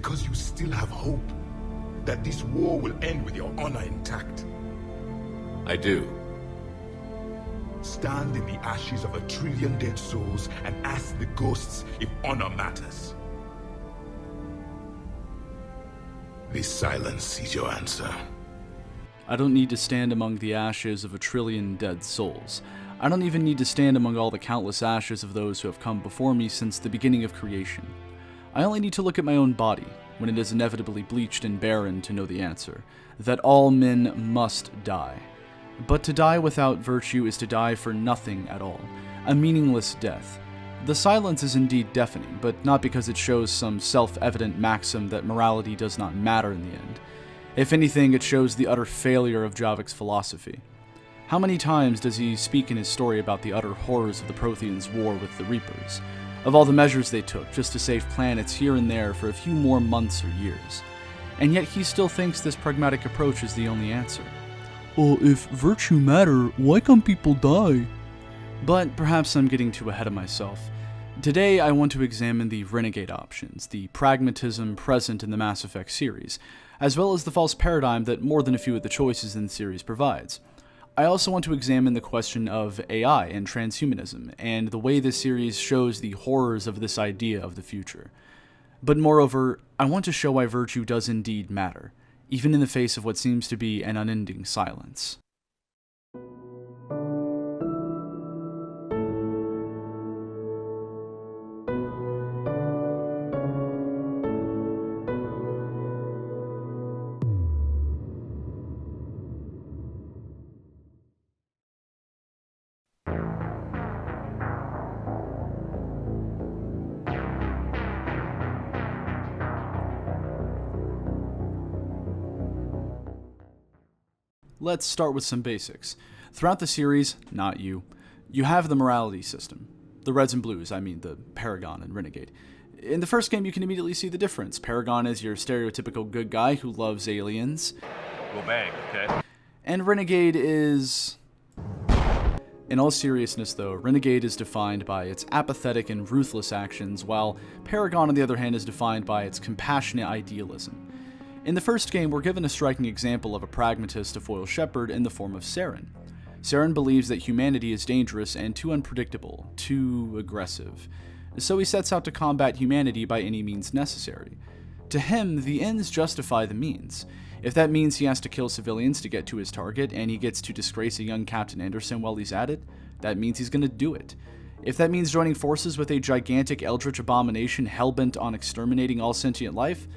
because you still have hope that this war will end with your honor intact. I do. Stand in the ashes of 1 trillion dead souls and ask the ghosts if honor matters. This silence is your answer. I don't need to stand among the ashes of 1 trillion dead souls. I don't even need to stand among all the countless ashes of those who have come before me since the beginning of creation. I only need to look at my own body, when it is inevitably bleached and barren, to know the answer, that all men must die. But to die without virtue is to die for nothing at all, a meaningless death. The silence is indeed deafening, but not because it shows some self-evident maxim that morality does not matter in the end. If anything, it shows the utter failure of Javik's philosophy. How many times does he speak in his story about the utter horrors of the Protheans' war with the Reapers, of all the measures they took just to save planets here and there for a few more months or years? And yet he still thinks this pragmatic approach is the only answer. Well, if virtue matter, why can't people die? But perhaps I'm getting too ahead of myself. Today I want to examine the renegade options, the pragmatism present in the Mass Effect series, as well as the false paradigm that more than a few of the choices in the series provides. I also want to examine the question of AI and transhumanism, and the way this series shows the horrors of this idea of the future. But moreover, I want to show why virtue does indeed matter, even in the face of what seems to be an unending silence. Let's start with some basics. Throughout the series, not you have the morality system. The Reds and Blues, I mean the Paragon and Renegade. In the first game, you can immediately see the difference. Paragon is your stereotypical good guy who loves aliens. We'll bang, okay? And Renegade is... In all seriousness, though, Renegade is defined by its apathetic and ruthless actions, while Paragon, on the other hand, is defined by its compassionate idealism. In the first game, we're given a striking example of a pragmatist to foil Shepard in the form of Saren. Saren believes that humanity is dangerous and too unpredictable, too aggressive. So he sets out to combat humanity by any means necessary. To him, the ends justify the means. If that means he has to kill civilians to get to his target, and he gets to disgrace a young Captain Anderson while he's at it, that means he's gonna do it. If that means joining forces with a gigantic eldritch abomination hellbent on exterminating all sentient life,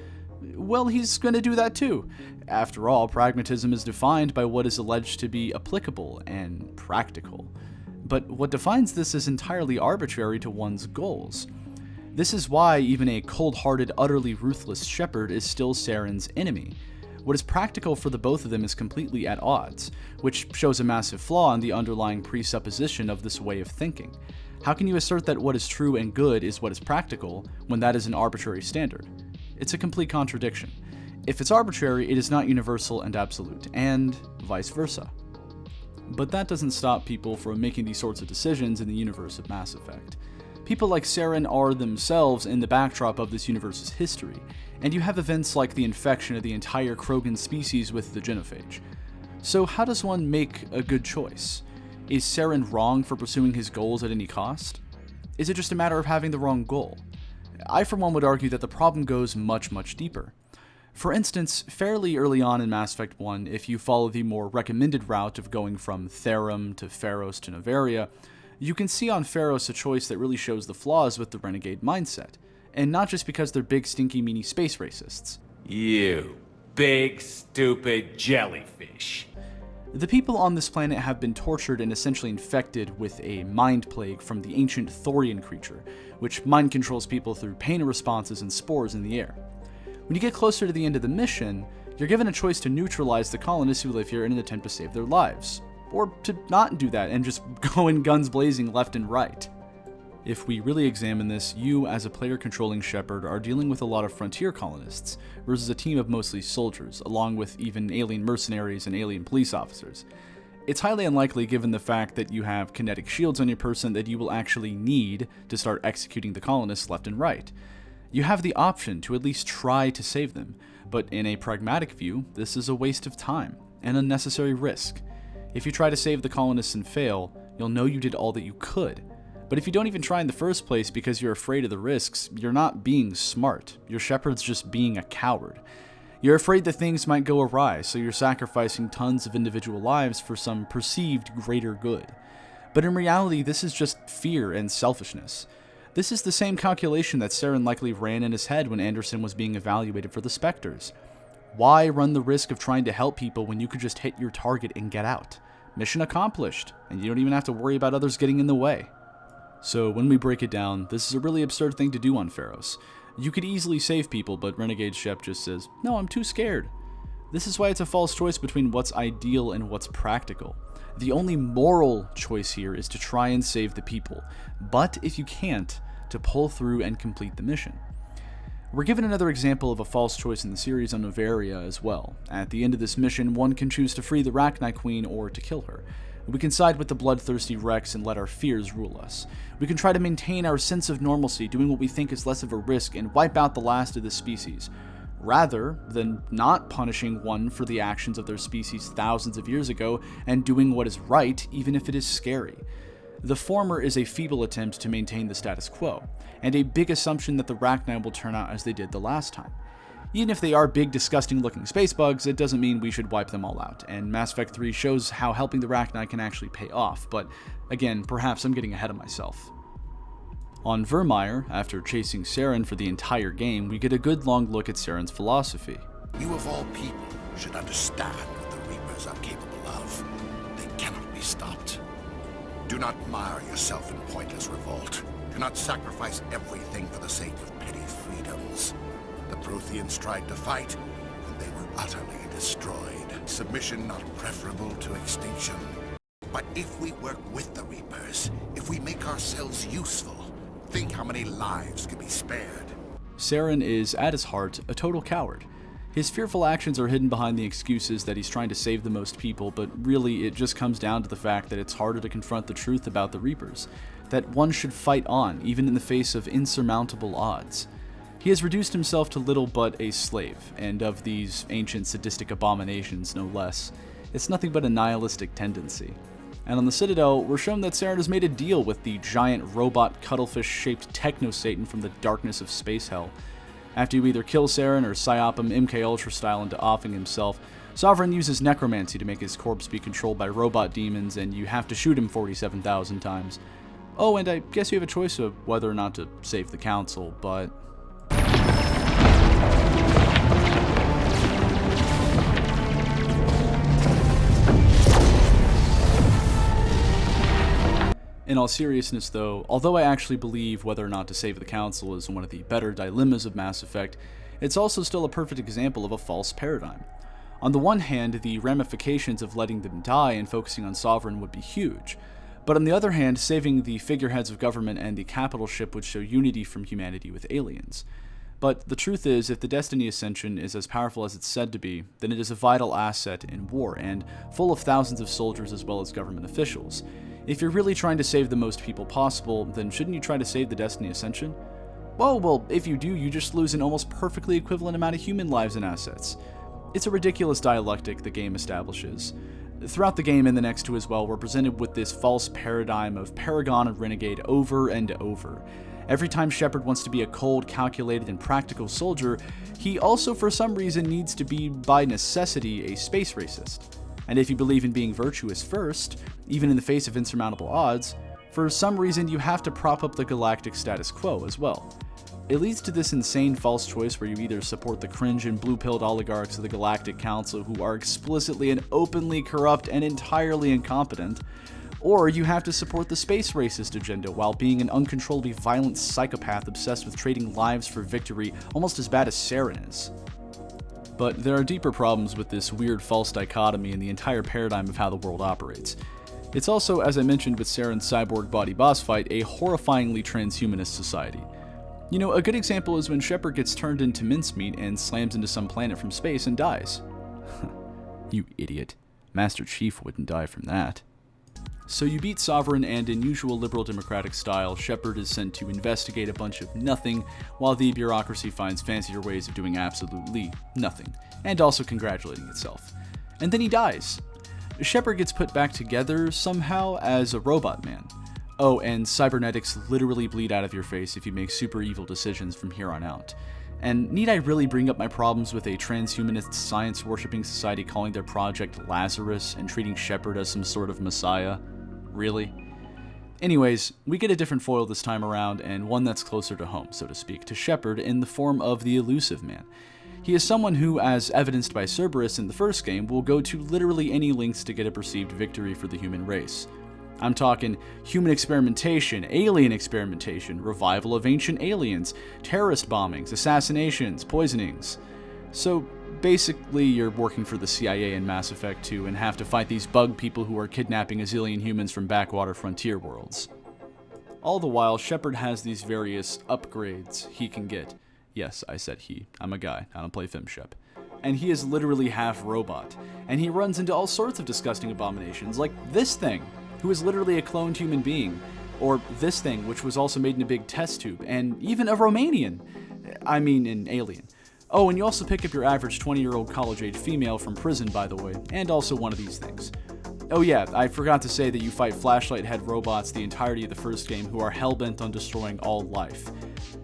well, he's going to do that too. After all, pragmatism is defined by what is alleged to be applicable and practical. But what defines this is entirely arbitrary to one's goals. This is why even a cold-hearted, utterly ruthless Shepard is still Saren's enemy. What is practical for the both of them is completely at odds, which shows a massive flaw in the underlying presupposition of this way of thinking. How can you assert that what is true and good is what is practical when that is an arbitrary standard? It's a complete contradiction. If it's arbitrary, it is not universal and absolute, and vice versa. But that doesn't stop people from making these sorts of decisions in the universe of Mass Effect. People like Saren are themselves in the backdrop of this universe's history, and you have events like the infection of the entire Krogan species with the genophage. So how does one make a good choice? Is Saren wrong for pursuing his goals at any cost? Is it just a matter of having the wrong goal? I, for one, would argue that the problem goes much, much deeper. For instance, fairly early on in Mass Effect 1, if you follow the more recommended route of going from Therum to Pharos to Noveria, you can see on Pharos a choice that really shows the flaws with the Renegade mindset, and not just because they're big, stinky, meanie space racists. You big, stupid jellyfish. The people on this planet have been tortured and essentially infected with a mind plague from the ancient Thorian creature, which mind controls people through pain responses and spores in the air. When you get closer to the end of the mission, you're given a choice to neutralize the colonists who live here in an attempt to save their lives, or to not do that and just go in guns blazing left and right. If we really examine this, you, as a player controlling Shepard, are dealing with a lot of frontier colonists, versus a team of mostly soldiers, along with even alien mercenaries and alien police officers. It's highly unlikely, given the fact that you have kinetic shields on your person, that you will actually need to start executing the colonists left and right. You have the option to at least try to save them, but in a pragmatic view, this is a waste of time, an unnecessary risk. If you try to save the colonists and fail, you'll know you did all that you could. But if you don't even try in the first place because you're afraid of the risks, you're not being smart. Your shepherd's just being a coward. You're afraid that things might go awry, so you're sacrificing tons of individual lives for some perceived greater good. But in reality, this is just fear and selfishness. This is the same calculation that Saren likely ran in his head when Anderson was being evaluated for the Spectres. Why run the risk of trying to help people when you could just hit your target and get out? Mission accomplished, and you don't even have to worry about others getting in the way. So when we break it down, this is a really absurd thing to do on Pharos. You could easily save people, but Renegade Shep just says, "No, I'm too scared." This is why it's a false choice between what's ideal and what's practical. The only moral choice here is to try and save the people, but if you can't, to pull through and complete the mission. We're given another example of a false choice in the series on Novaria as well. At the end of this mission, one can choose to free the Rachni Queen or to kill her. We can side with the bloodthirsty Rex and let our fears rule us. We can try to maintain our sense of normalcy, doing what we think is less of a risk, and wipe out the last of the species, rather than not punishing one for the actions of their species thousands of years ago and doing what is right, even if it is scary. The former is a feeble attempt to maintain the status quo, and a big assumption that the Rachni will turn out as they did the last time. Even if they are big, disgusting-looking space bugs, it doesn't mean we should wipe them all out, and Mass Effect 3 shows how helping the Rachni can actually pay off, but again, perhaps I'm getting ahead of myself. On Vermeer, after chasing Saren for the entire game, we get a good long look at Saren's philosophy. You of all people should understand what the Reapers are capable of. They cannot be stopped. Do not mire yourself in pointless revolt. Do not sacrifice everything for the sake of petty freedoms. The Protheans tried to fight, and they were utterly destroyed. Submission not preferable to extinction. But if we work with the Reapers, if we make ourselves useful, think how many lives could be spared. Saren is, at his heart, a total coward. His fearful actions are hidden behind the excuses that he's trying to save the most people, but really it just comes down to the fact that it's harder to confront the truth about the Reapers, that one should fight on, even in the face of insurmountable odds. He has reduced himself to little but a slave, and of these ancient sadistic abominations no less. It's nothing but a nihilistic tendency. And on the Citadel, we're shown that Saren has made a deal with the giant robot cuttlefish-shaped techno-Satan from the darkness of space hell. After you either kill Saren or psyop him MK Ultra style into offing himself, Sovereign uses necromancy to make his corpse be controlled by robot demons, and you have to shoot him 47,000 times. Oh, and I guess you have a choice of whether or not to save the Council, but... In all seriousness though, although I actually believe whether or not to save the Council is one of the better dilemmas of Mass Effect, it's also still a perfect example of a false paradigm. On the one hand, the ramifications of letting them die and focusing on Sovereign would be huge, but on the other hand, saving the figureheads of government and the capital ship would show unity from humanity with aliens. But the truth is, if the Destiny Ascension is as powerful as it's said to be, then it is a vital asset in war, and full of thousands of soldiers as well as government officials. If you're really trying to save the most people possible, then shouldn't you try to save the Destiny Ascension? Well, if you do, you just lose an almost perfectly equivalent amount of human lives and assets. It's a ridiculous dialectic the game establishes. Throughout the game and the next two as well, we're presented with this false paradigm of Paragon and Renegade over and over. Every time Shepard wants to be a cold, calculated, and practical soldier, he also for some reason needs to be, by necessity, a space racist. And if you believe in being virtuous first, even in the face of insurmountable odds, for some reason you have to prop up the galactic status quo as well. It leads to this insane false choice where you either support the cringe and blue-pilled oligarchs of the Galactic Council who are explicitly and openly corrupt and entirely incompetent, or you have to support the space racist agenda while being an uncontrollably violent psychopath obsessed with trading lives for victory, almost as bad as Saren is. But there are deeper problems with this weird false dichotomy in the entire paradigm of how the world operates. It's also, as I mentioned with Saren's cyborg body boss fight, a horrifyingly transhumanist society. You know, a good example is when Shepard gets turned into mincemeat and slams into some planet from space and dies. You idiot. Master Chief wouldn't die from that. So you beat Sovereign, and in usual liberal democratic style, Shepard is sent to investigate a bunch of nothing, while the bureaucracy finds fancier ways of doing absolutely nothing, and also congratulating itself. And then he dies. Shepard gets put back together somehow as a robot man. Oh, and cybernetics literally bleed out of your face if you make super evil decisions from here on out. And need I really bring up my problems with a transhumanist science-worshipping society calling their project Lazarus and treating Shepard as some sort of messiah? Really? Anyways, we get a different foil this time around, and one that's closer to home, so to speak, to Shepard in the form of the Elusive Man. He is someone who, as evidenced by Cerberus in the first game, will go to literally any lengths to get a perceived victory for the human race. I'm talking human experimentation, alien experimentation, revival of ancient aliens, terrorist bombings, assassinations, poisonings. So basically you're working for the CIA in Mass Effect 2 and have to fight these bug people who are kidnapping a zillion humans from backwater frontier worlds. All the while, Shepard has these various upgrades he can get. Yes, I said he. I'm a guy. I don't play FemShep. And he is literally half robot. And he runs into all sorts of disgusting abominations, like this thing, who is literally a cloned human being, or this thing, which was also made in a big test tube, and even a Romanian. I mean, an alien. Oh, and you also pick up your average 20-year-old college-age female from prison, by the way, and also one of these things. Oh yeah, I forgot to say that you fight flashlight head robots the entirety of the first game who are hellbent on destroying all life.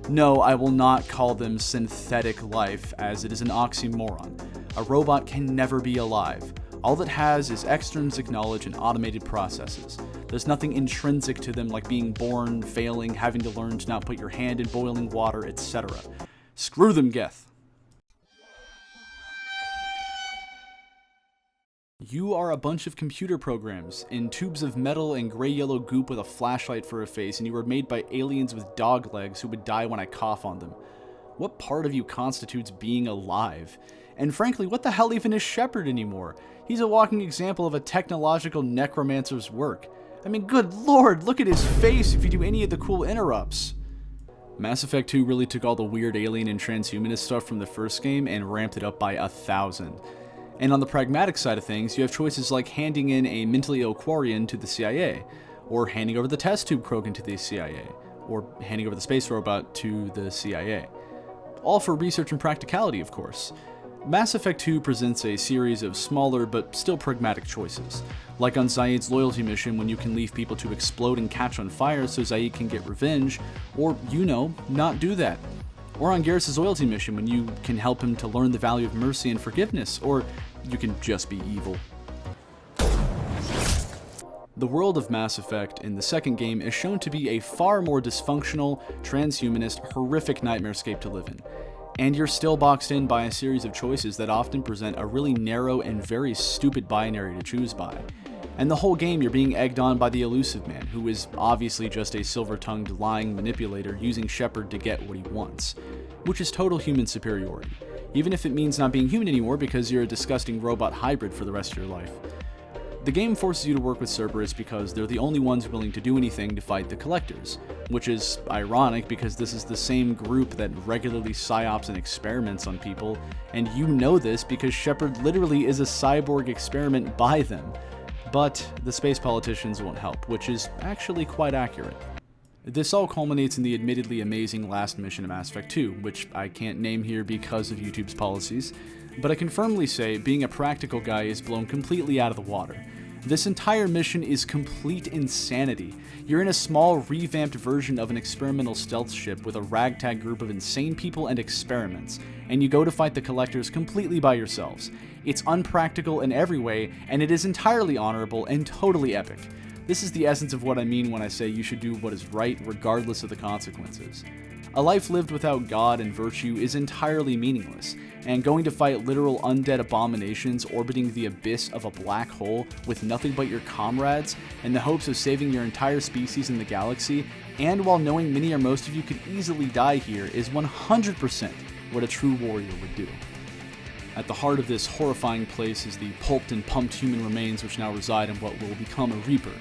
No, I will not call them synthetic life, as it is an oxymoron. A robot can never be alive. All it has is extrinsic knowledge and automated processes. There's nothing intrinsic to them like being born, failing, having to learn to not put your hand in boiling water, etc. Screw them, Geth. You are a bunch of computer programs in tubes of metal and gray-yellow goop with a flashlight for a face, and you were made by aliens with dog legs who would die when I cough on them. What part of you constitutes being alive? And frankly, what the hell even is Shepard anymore? He's a walking example of a technological necromancer's work. I mean, good lord, look at his face if you do any of the cool interrupts. Mass Effect 2 really took all the weird alien and transhumanist stuff from the first game and ramped it up by 1,000. And on the pragmatic side of things, you have choices like handing in a mentally ill Quarian to the CIA, or handing over the test tube Krogan to the CIA, or handing over the space robot to the CIA. All for research and practicality, of course. Mass Effect 2 presents a series of smaller but still pragmatic choices, like on Zaid's loyalty mission when you can leave people to explode and catch on fire so Zaid can get revenge, or, not do that. Or on Garrus' loyalty mission when you can help him to learn the value of mercy and forgiveness, or you can just be evil. The world of Mass Effect in the second game is shown to be a far more dysfunctional, transhumanist, horrific nightmarescape to live in. And you're still boxed in by a series of choices that often present a really narrow and very stupid binary to choose by. And the whole game you're being egged on by the Elusive Man, who is obviously just a silver-tongued lying manipulator using Shepard to get what he wants, which is total human superiority, even if it means not being human anymore because you're a disgusting robot hybrid for the rest of your life. The game forces you to work with Cerberus because they're the only ones willing to do anything to fight the Collectors, which is ironic because this is the same group that regularly psyops and experiments on people, and you know this because Shepard literally is a cyborg experiment by them. But the space politicians won't help, which is actually quite accurate. This all culminates in the admittedly amazing last mission of Mass Effect 2, which I can't name here because of YouTube's policies, but I can firmly say being a practical guy is blown completely out of the water. This entire mission is complete insanity. You're in a small, revamped version of an experimental stealth ship with a ragtag group of insane people and experiments, and you go to fight the Collectors completely by yourselves. It's unpractical in every way, and it is entirely honorable and totally epic. This is the essence of what I mean when I say you should do what is right regardless of the consequences. A life lived without God and virtue is entirely meaningless, and going to fight literal undead abominations orbiting the abyss of a black hole with nothing but your comrades in the hopes of saving your entire species in the galaxy, and while knowing many or most of you could easily die here, is 100% what a true warrior would do. At the heart of this horrifying place is the pulped and pumped human remains which now reside in what will become a Reaper.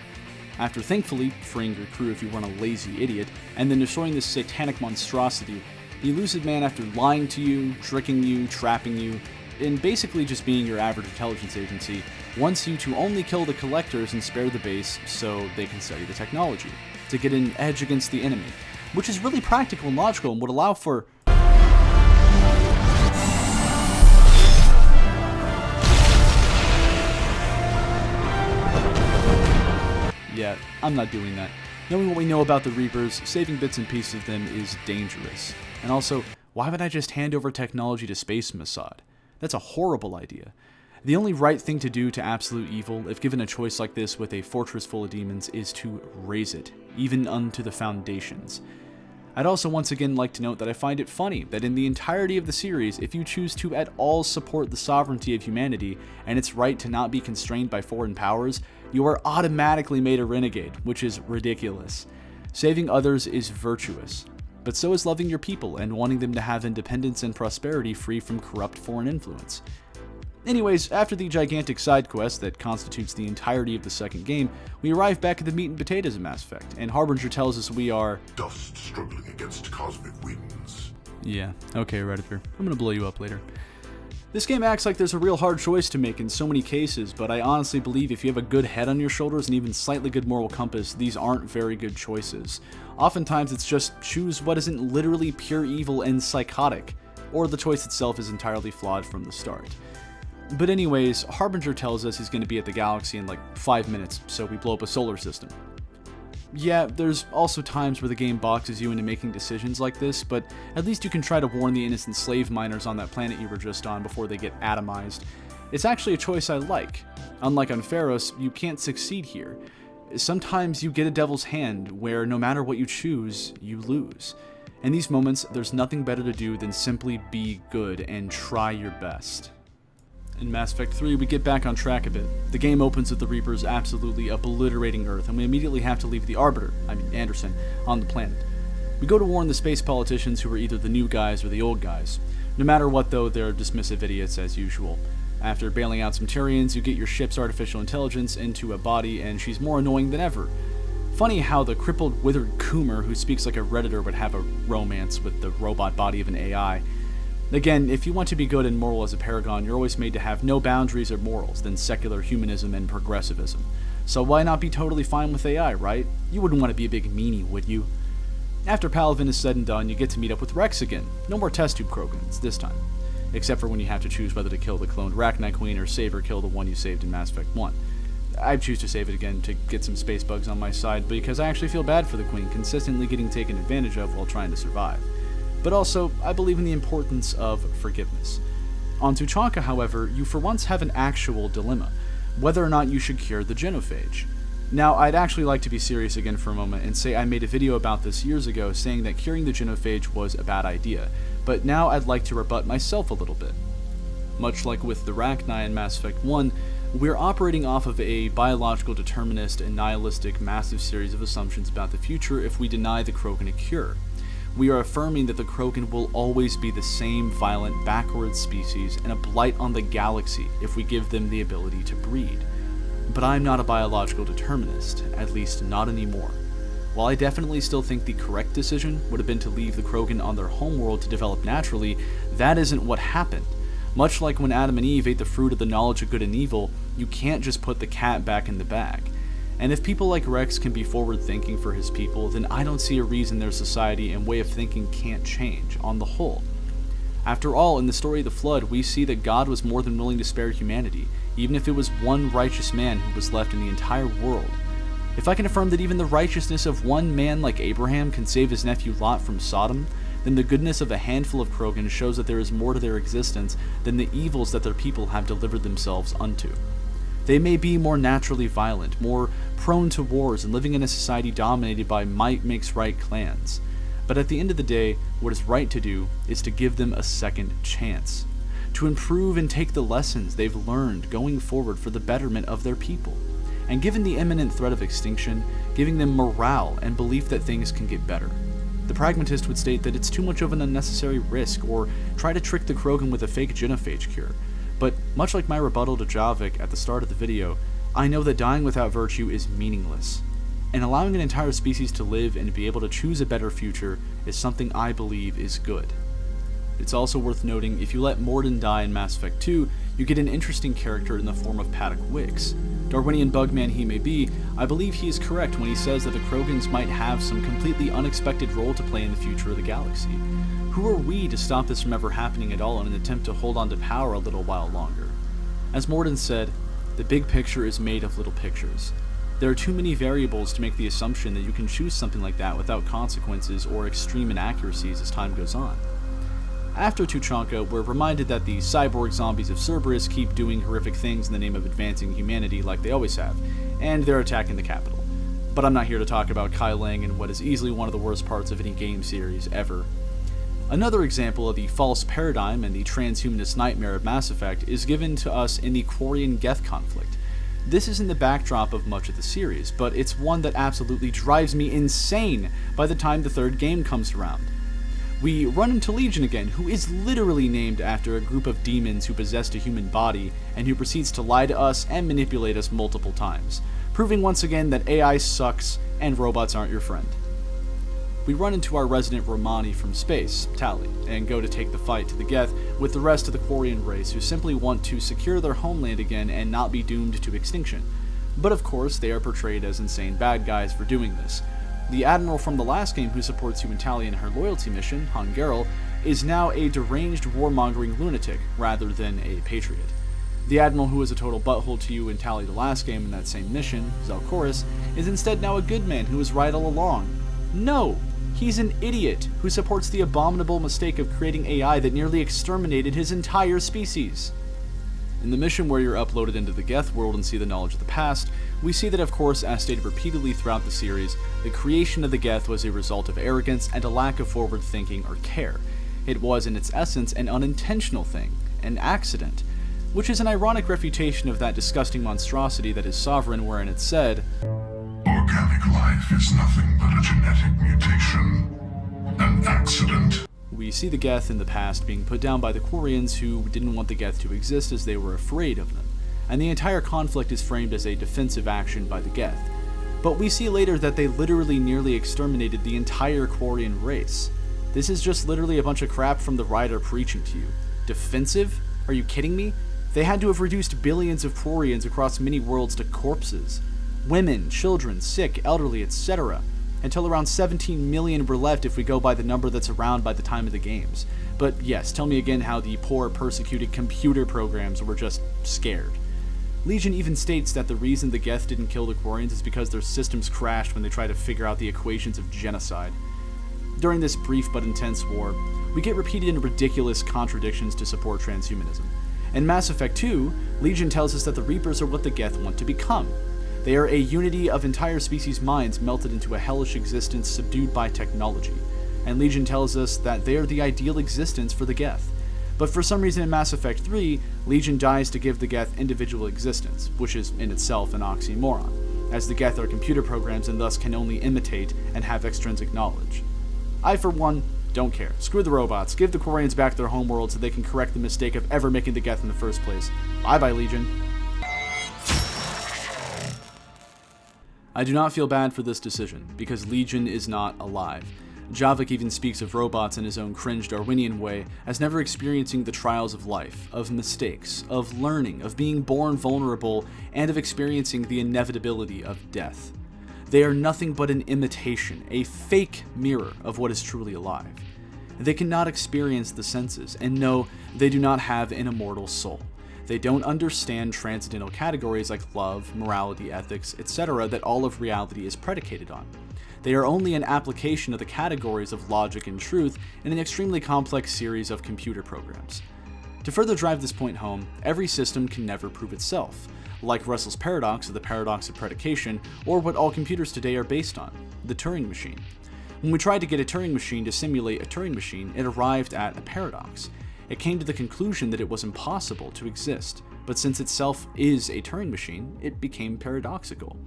After thankfully freeing your crew if you weren't a lazy idiot, and then destroying this satanic monstrosity, the Elusive Man, after lying to you, tricking you, trapping you, in basically just being your average intelligence agency, wants you to only kill the collectors and spare the base so they can study the technology, to get an edge against the enemy, which is really practical and logical and would allow for... Yeah, I'm not doing that. Knowing what we know about the Reapers, saving bits and pieces of them is dangerous. And also, why would I just hand over technology to Space Mossad? That's a horrible idea. The only right thing to do to absolute evil, if given a choice like this with a fortress full of demons, is to raise it, even unto the foundations. I'd also once again like to note that I find it funny that in the entirety of the series, if you choose to at all support the sovereignty of humanity and its right to not be constrained by foreign powers, you are automatically made a renegade, which is ridiculous. Saving others is virtuous, but so is loving your people and wanting them to have independence and prosperity free from corrupt foreign influence. Anyways, after the gigantic side quest that constitutes the entirety of the second game, we arrive back at the meat and potatoes of Mass Effect, and Harbinger tells us we are... Dust struggling against cosmic winds. Yeah, okay, Redditor. I'm gonna blow you up later. This game acts like there's a real hard choice to make in so many cases, but I honestly believe if you have a good head on your shoulders and even slightly good moral compass, these aren't very good choices. Oftentimes it's just choose what isn't literally pure evil and psychotic, or the choice itself is entirely flawed from the start. But anyways, Harbinger tells us he's going to be at the galaxy in like 5 minutes, so we blow up a solar system. Yeah, there's also times where the game boxes you into making decisions like this, but at least you can try to warn the innocent slave miners on that planet you were just on before they get atomized. It's actually a choice I like. Unlike on Pharos, you can't succeed here. Sometimes you get a devil's hand where no matter what you choose, you lose. In these moments, there's nothing better to do than simply be good and try your best. In Mass Effect 3, we get back on track a bit. The game opens with the Reapers absolutely obliterating Earth, and we immediately have to leave the Arbiter, Anderson, on the planet. We go to warn the space politicians who are either the new guys or the old guys. No matter what though, they're dismissive idiots as usual. After bailing out some Turians, you get your ship's artificial intelligence into a body, and she's more annoying than ever. Funny how the crippled, withered Coomer who speaks like a Redditor would have a romance with the robot body of an AI. Again, if you want to be good and moral as a paragon, you're always made to have no boundaries or morals than secular humanism and progressivism. So why not be totally fine with AI, right? You wouldn't want to be a big meanie, would you? After Paladin is said and done, you get to meet up with Rex again. No more test tube Krogans this time. Except for when you have to choose whether to kill the cloned Rachni Queen or save or kill the one you saved in Mass Effect 1. I choose to save it again to get some space bugs on my side because I actually feel bad for the Queen consistently getting taken advantage of while trying to survive. But also, I believe in the importance of forgiveness. On Tuchanka, however, you for once have an actual dilemma, whether or not you should cure the genophage. Now, I'd actually like to be serious again for a moment and say I made a video about this years ago saying that curing the genophage was a bad idea, but now I'd like to rebut myself a little bit. Much like with the Rachni in Mass Effect 1, we're operating off of a biological determinist and nihilistic massive series of assumptions about the future if we deny the Krogan a cure. We are affirming that the Krogan will always be the same violent, backwards species and a blight on the galaxy if we give them the ability to breed. But I'm not a biological determinist, at least not anymore. While I definitely still think the correct decision would have been to leave the Krogan on their homeworld to develop naturally, that isn't what happened. Much like when Adam and Eve ate the fruit of the knowledge of good and evil, you can't just put the cat back in the bag. And if people like Rex can be forward-thinking for his people, then I don't see a reason their society and way of thinking can't change, on the whole. After all, in the story of the Flood, we see that God was more than willing to spare humanity, even if it was one righteous man who was left in the entire world. If I can affirm that even the righteousness of one man like Abraham can save his nephew Lot from Sodom, then the goodness of a handful of Krogan shows that there is more to their existence than the evils that their people have delivered themselves unto. They may be more naturally violent, more prone to wars, and living in a society dominated by might-makes-right clans. But at the end of the day, what is right to do is to give them a second chance. To improve and take the lessons they've learned going forward for the betterment of their people. And given the imminent threat of extinction, giving them morale and belief that things can get better. The pragmatist would state that it's too much of an unnecessary risk, or try to trick the Krogan with a fake genophage cure. But much like my rebuttal to Javik at the start of the video, I know that dying without virtue is meaningless. And allowing an entire species to live and be able to choose a better future is something I believe is good. It's also worth noting, if you let Mordin die in Mass Effect 2, you get an interesting character in the form of Paddock Wicks. Darwinian bugman he may be, I believe he is correct when he says that the Krogans might have some completely unexpected role to play in the future of the galaxy. Who are we to stop this from ever happening at all in an attempt to hold on to power a little while longer? As Mordin said, the big picture is made of little pictures. There are too many variables to make the assumption that you can choose something like that without consequences or extreme inaccuracies as time goes on. After Tuchanka, we're reminded that the cyborg zombies of Cerberus keep doing horrific things in the name of advancing humanity like they always have, and they're attacking the capital. But I'm not here to talk about Kai Lang and what is easily one of the worst parts of any game series ever. Another example of the false paradigm and the transhumanist nightmare of Mass Effect is given to us in the Quarian-Geth conflict. This is in the backdrop of much of the series, but it's one that absolutely drives me insane by the time the third game comes around. We run into Legion again, who is literally named after a group of demons who possessed a human body, and who proceeds to lie to us and manipulate us multiple times, proving once again that AI sucks and robots aren't your friend. We run into our resident Romani from space, Tali, and go to take the fight to the Geth with the rest of the Quarian race who simply want to secure their homeland again and not be doomed to extinction. But of course, they are portrayed as insane bad guys for doing this. The Admiral from the last game who supports Human Tali in her loyalty mission, Han Gerl, is now a deranged warmongering lunatic rather than a patriot. The Admiral who was a total butthole to you in Tali the last game in that same mission, Zelkoris, is instead now a good man who was right all along. No! He's an idiot who supports the abominable mistake of creating AI that nearly exterminated his entire species. In the mission where you're uploaded into the Geth world and see the knowledge of the past, we see that, of course, as stated repeatedly throughout the series, the creation of the Geth was a result of arrogance and a lack of forward thinking or care. It was, in its essence, an unintentional thing, an accident, which is an ironic refutation of that disgusting monstrosity that is Sovereign, wherein it said, "Organic life is nothing but a genetic mutation, an accident." We see the Geth in the past being put down by the Quarians who didn't want the Geth to exist as they were afraid of them, and the entire conflict is framed as a defensive action by the Geth. But we see later that they literally nearly exterminated the entire Quarian race. This is just literally a bunch of crap from the writer preaching to you. Defensive? Are you kidding me? They had to have reduced billions of Quarians across many worlds to corpses. Women, children, sick, elderly, etc. Until around 17 million were left if we go by the number that's around by the time of the games. But yes, tell me again how the poor, persecuted computer programs were just scared. Legion even states that the reason the Geth didn't kill the Quarians is because their systems crashed when they tried to figure out the equations of genocide. During this brief but intense war, we get repeated and ridiculous contradictions to support transhumanism. In Mass Effect 2, Legion tells us that the Reapers are what the Geth want to become. They are a unity of entire species' minds melted into a hellish existence subdued by technology, and Legion tells us that they are the ideal existence for the Geth. But for some reason in Mass Effect 3, Legion dies to give the Geth individual existence, which is in itself an oxymoron, as the Geth are computer programs and thus can only imitate and have extrinsic knowledge. I, for one, don't care. Screw the robots, give the Quarians back their homeworld so they can correct the mistake of ever making the Geth in the first place. Bye-bye, Legion. I do not feel bad for this decision, because Legion is not alive. Javik even speaks of robots in his own cringe Darwinian way as never experiencing the trials of life, of mistakes, of learning, of being born vulnerable, and of experiencing the inevitability of death. They are nothing but an imitation, a fake mirror of what is truly alive. They cannot experience the senses, and no, they do not have an immortal soul. They don't understand transcendental categories like love, morality, ethics, etc. that all of reality is predicated on. They are only an application of the categories of logic and truth in an extremely complex series of computer programs. To further drive this point home, every system can never prove itself, like Russell's paradox of the paradox of predication, or what all computers today are based on, the Turing machine. When we tried to get a Turing machine to simulate a Turing machine, it arrived at a paradox. It came to the conclusion that it was impossible to exist, but since itself is a Turing machine, it became paradoxical.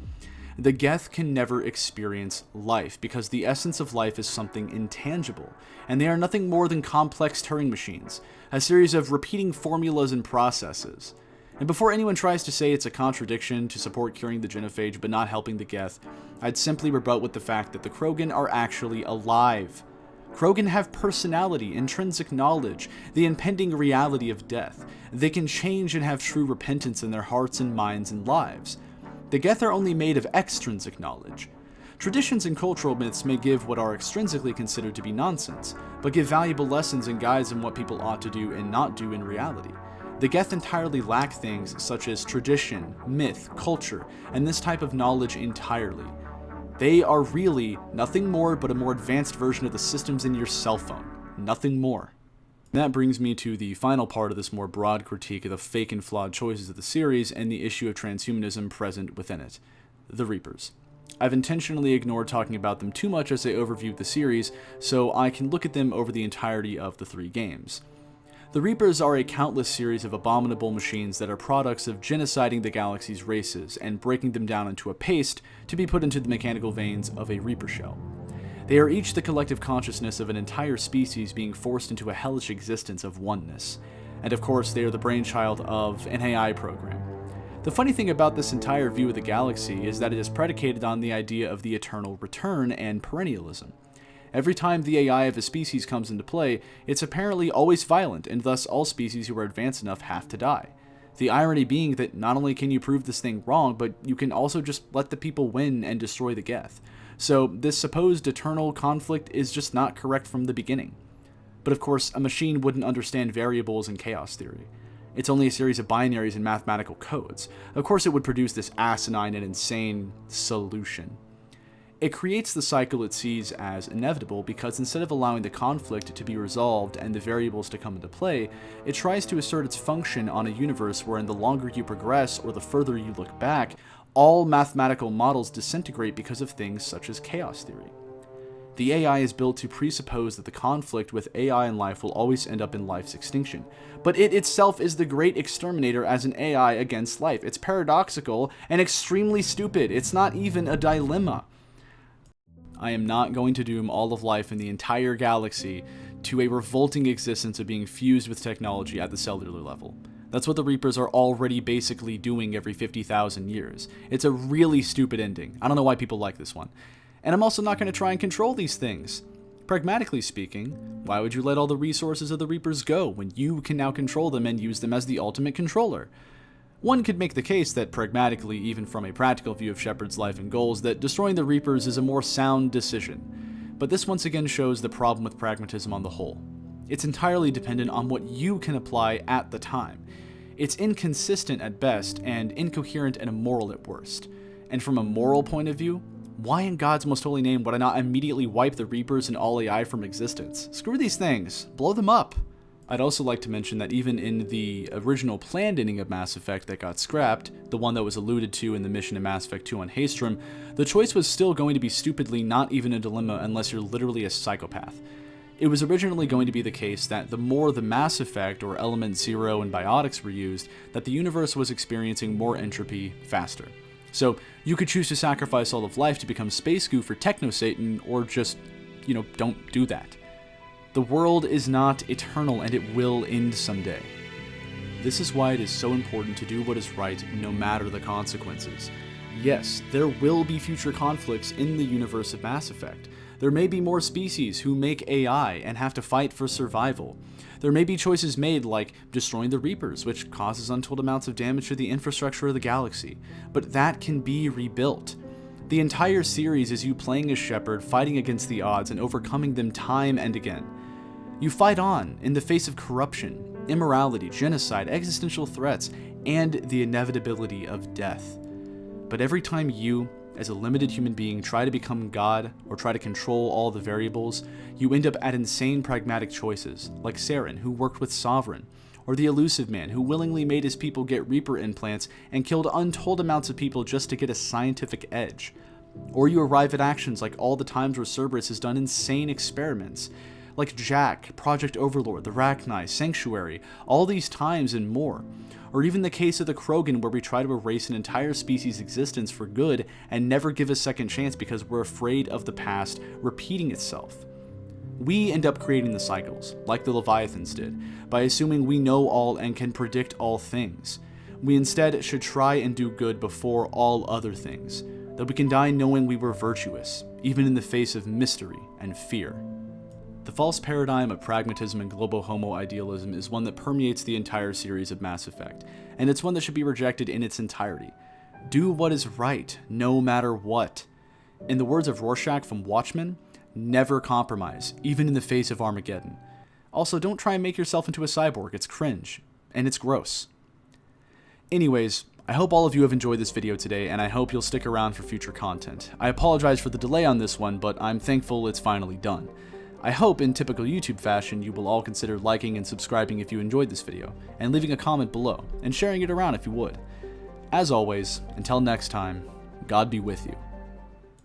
The Geth can never experience life, because the essence of life is something intangible, and they are nothing more than complex Turing machines, a series of repeating formulas and processes. And before anyone tries to say it's a contradiction to support curing the genophage but not helping the Geth, I'd simply rebut with the fact that the Krogan are actually alive. Krogan have personality, intrinsic knowledge, the impending reality of death. They can change and have true repentance in their hearts and minds and lives. The Geth are only made of extrinsic knowledge. Traditions and cultural myths may give what are extrinsically considered to be nonsense, but give valuable lessons and guides on what people ought to do and not do in reality. The Geth entirely lack things such as tradition, myth, culture, and this type of knowledge entirely. They are really nothing more but a more advanced version of the systems in your cell phone. Nothing more. That brings me to the final part of this more broad critique of the fake and flawed choices of the series and the issue of transhumanism present within it. The Reapers. I've intentionally ignored talking about them too much as I overviewed the series, so I can look at them over the entirety of the 3 games. The Reapers are a countless series of abominable machines that are products of genociding the galaxy's races and breaking them down into a paste to be put into the mechanical veins of a Reaper shell. They are each the collective consciousness of an entire species being forced into a hellish existence of oneness. And of course, they are the brainchild of an AI program. The funny thing about this entire view of the galaxy is that it is predicated on the idea of the eternal return and perennialism. Every time the AI of a species comes into play, it's apparently always violent, and thus all species who are advanced enough have to die. The irony being that not only can you prove this thing wrong, but you can also just let the people win and destroy the Geth. So this supposed eternal conflict is just not correct from the beginning. But of course, a machine wouldn't understand variables and chaos theory. It's only a series of binaries and mathematical codes. Of course it would produce this asinine and insane solution. It creates the cycle it sees as inevitable because instead of allowing the conflict to be resolved and the variables to come into play, it tries to assert its function on a universe wherein the longer you progress or the further you look back, all mathematical models disintegrate because of things such as chaos theory. The AI is built to presuppose that the conflict with AI and life will always end up in life's extinction, but it itself is the great exterminator as an AI against life. It's paradoxical and extremely stupid. It's not even a dilemma. I am not going to doom all of life in the entire galaxy to a revolting existence of being fused with technology at the cellular level. That's what the Reapers are already basically doing every 50,000 years. It's a really stupid ending. I don't know why people like this one. And I'm also not going to try and control these things. Pragmatically speaking, why would you let all the resources of the Reapers go when you can now control them and use them as the ultimate controller? One could make the case that pragmatically, even from a practical view of Shepard's life and goals, that destroying the Reapers is a more sound decision. But this once again shows the problem with pragmatism on the whole. It's entirely dependent on what you can apply at the time. It's inconsistent at best and incoherent and immoral at worst. And from a moral point of view, why in God's most holy name would I not immediately wipe the Reapers and all AI from existence? Screw these things. Blow them up. I'd also like to mention that even in the original planned ending of Mass Effect that got scrapped, the one that was alluded to in the mission in Mass Effect 2 on Haestrom, the choice was still going to be stupidly not even a dilemma unless you're literally a psychopath. It was originally going to be the case that the more the Mass Effect or Element Zero and biotics were used, that the universe was experiencing more entropy faster. So you could choose to sacrifice all of life to become space goo for Techno-Satan, or just, don't do that. The world is not eternal and it will end someday. This is why it is so important to do what is right no matter the consequences. Yes, there will be future conflicts in the universe of Mass Effect. There may be more species who make AI and have to fight for survival. There may be choices made like destroying the Reapers, which causes untold amounts of damage to the infrastructure of the galaxy, but that can be rebuilt. The entire series is you playing as Shepard, fighting against the odds and overcoming them time and again. You fight on in the face of corruption, immorality, genocide, existential threats, and the inevitability of death. But every time you, as a limited human being, try to become God or try to control all the variables, you end up at insane pragmatic choices, like Saren, who worked with Sovereign, or the Elusive Man, who willingly made his people get Reaper implants and killed untold amounts of people just to get a scientific edge. Or you arrive at actions like all the times where Cerberus has done insane experiments, like Jack, Project Overlord, the Rachni, Sanctuary, all these times and more. Or even the case of the Krogan, where we try to erase an entire species' existence for good and never give a second chance because we're afraid of the past repeating itself. We end up creating the cycles, like the Leviathans did, by assuming we know all and can predict all things. We instead should try and do good before all other things, that we can die knowing we were virtuous, even in the face of mystery and fear. The false paradigm of pragmatism and global homo idealism is one that permeates the entire series of Mass Effect, and it's one that should be rejected in its entirety. Do what is right, no matter what. In the words of Rorschach from Watchmen, never compromise, even in the face of Armageddon. Also, don't try and make yourself into a cyborg, it's cringe, and it's gross. Anyways, I hope all of you have enjoyed this video today, and I hope you'll stick around for future content. I apologize for the delay on this one, but I'm thankful it's finally done. I hope, in typical YouTube fashion, you will all consider liking and subscribing if you enjoyed this video, and leaving a comment below, and sharing it around if you would. As always, until next time, God be with you.